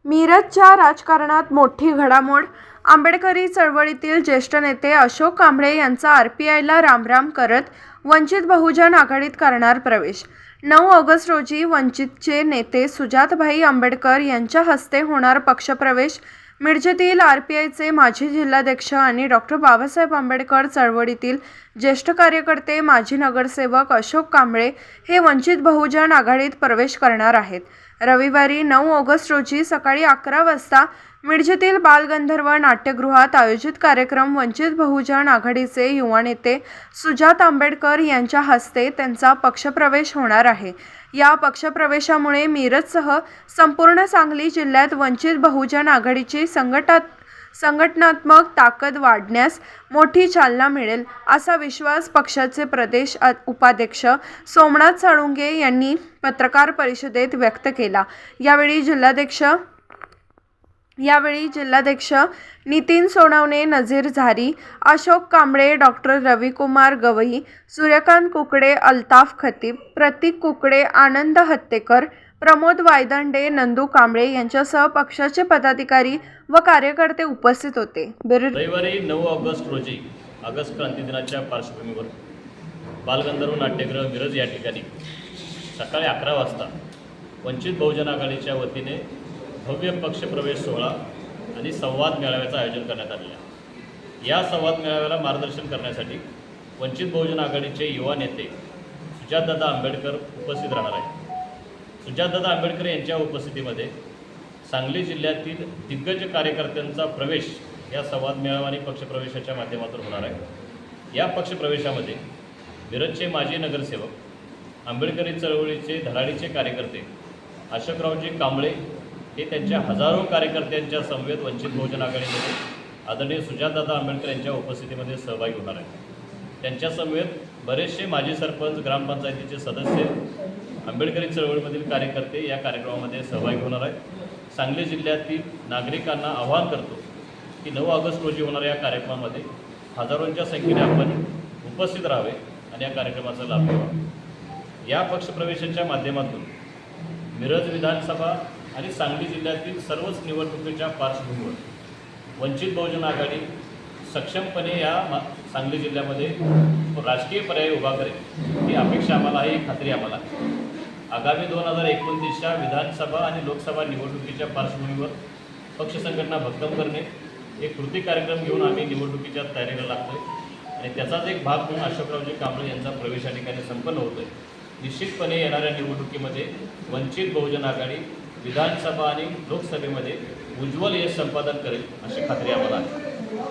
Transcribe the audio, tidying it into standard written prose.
मिरजच्या राजकारणात मोठी घडामोड. आंबेडकरी चळवळीतील ज्येष्ठ नेते अशोक कांबळे यांचा आरपीआयला रामराम करत वंचित बहुजन आघाडीत करणार प्रवेश. 9 ऑगस्ट रोजी वंचितचे नेते सुजाताभाई आंबेडकर यांच्या हस्ते होणार पक्षप्रवेश. मिरजेतील आरपीआयचे माजी जिल्हाध्यक्ष आणि डॉ. बाबासाहेब आंबेडकर चळवळीतील ज्येष्ठ कार्यकर्ते माजी नगरसेवक अशोक कांबळे हे वंचित बहुजन आघाडीत प्रवेश करणार आहेत. रविवारी 9 ऑगस्ट रोजी सकाळी 11 वाजता मिरजेतील बालगंधर्व नाट्यगृहात आयोजित कार्यक्रम वंचित बहुजन आघाडीचे युवा नेते सुजात आंबेडकर यांच्या हस्ते त्यांचा पक्षप्रवेश होणार आहे. या पक्षप्रवेशामुळे मिरजसह संपूर्ण सांगली जिल्ह्यात वंचित बहुजन आघाडीची संघटनात्मक ताकद वाढण्यास मोठी चालना मिळेल, असा विश्वास पक्षाचे प्रदेश उपाध्यक्ष सोमनाथ साळुंखे यांनी पत्रकार परिषदेत व्यक्त केला. यावेळी जिल्हाध्यक्ष नितीन सोनवणे, नजीर झारी, अशोक कांबळे, डॉ. रविकुमार गवई, सूर्यकांत कुकडे, अल्ताफ खतीब, प्रतीक कुकडे, आनंद हत्तेकर, प्रमोद वायदंडे, नंदू कांबळे यांच्यासह पक्षाचे पदाधिकारी व कार्यकर्ते उपस्थित होते. रविवारी 9 ऑगस्ट रोजी ऑगस्ट क्रांती दिनाच्या पार्श्वभूमीवर बालगंधर्व नाट्यगृह मिरज या ठिकाणी सकाळी 11 वाजता वंचित बहुजन आघाडीच्या वतीने भव्य पक्षप्रवेश सोहळा आणि संवाद मेळाव्याचं आयोजन करण्यात आलेलं आहे. या संवाद मेळाव्याला मार्गदर्शन करण्यासाठी वंचित बहुजन आघाडीचे युवा नेते सुजातदादा आंबेडकर उपस्थित राहणार आहेत. सुजातदादा आंबेडकर यांच्या उपस्थितीमध्ये सांगली जिल्ह्यातील दिग्गज कार्यकर्त्यांचा प्रवेश या संवाद मेळावा आणि पक्षप्रवेशाच्या माध्यमातून होणार आहे. या पक्षप्रवेशामध्ये मिरजचे माजी नगरसेवक, आंबेडकरी चळवळीचे धडाडीचे कार्यकर्ते अशोकरावजी कांबळे हे त्यांच्या हजारो कार्यकर्त्यांच्या समवेत वंचित बहुजन आघाडीमध्ये आदरणीय सुजातदादा आंबेडकर यांच्या उपस्थितीमध्ये सहभागी होणार आहे. त्यांच्या समवेत बरेचसे माजी सरपंच, ग्रामपंचायतीचे सदस्य, आंबेडकरी चळवळीमधील कार्यकर्ते या कार्यक्रमामध्ये सहभागी होणार आहेत. सांगली जिल्ह्यातील नागरिकांना आवाहन करतो की 9 ऑगस्ट रोजी होणाऱ्या या कार्यक्रमामध्ये हजारोंच्या संख्येने आपण उपस्थित राहावे आणि या कार्यक्रमाचा लाभ घ्यावा. या पक्षप्रवेशाच्या माध्यमातून मिरज विधानसभा आणि सांगली जिल्ह्यातील सर्वच निवडणुकीच्या पार्श्वभूमीवर वंचित बहुजन आघाडी सक्षमपणे या सांगली जिल्ह्यामध्ये राजकीय पर्याय उभा करेल ही अपेक्षा आम्हाला आहे, ही खात्री आम्हाला आहे. आगामी 2029च्या विधानसभा आणि लोकसभा निवडणुकीच्या पार्श्वभूमीवर पक्ष संघटना भक्कम करणे एक कृती कार्यक्रम घेऊन आम्ही निवडणुकीच्या तयारीला लागतो आहे आणि त्याचाच एक भाग म्हणून अशोकरावजी कांबळे यांचा प्रवेश या ठिकाणी संपन्न होतो आहे. निश्चितपणे येणाऱ्या निवडणुकीमध्ये वंचित बहुजन आघाडी विधानसभा आणि लोकसभेमध्ये उज्ज्वल यश संपादन करेल अशी खात्री आम्हाला आहे.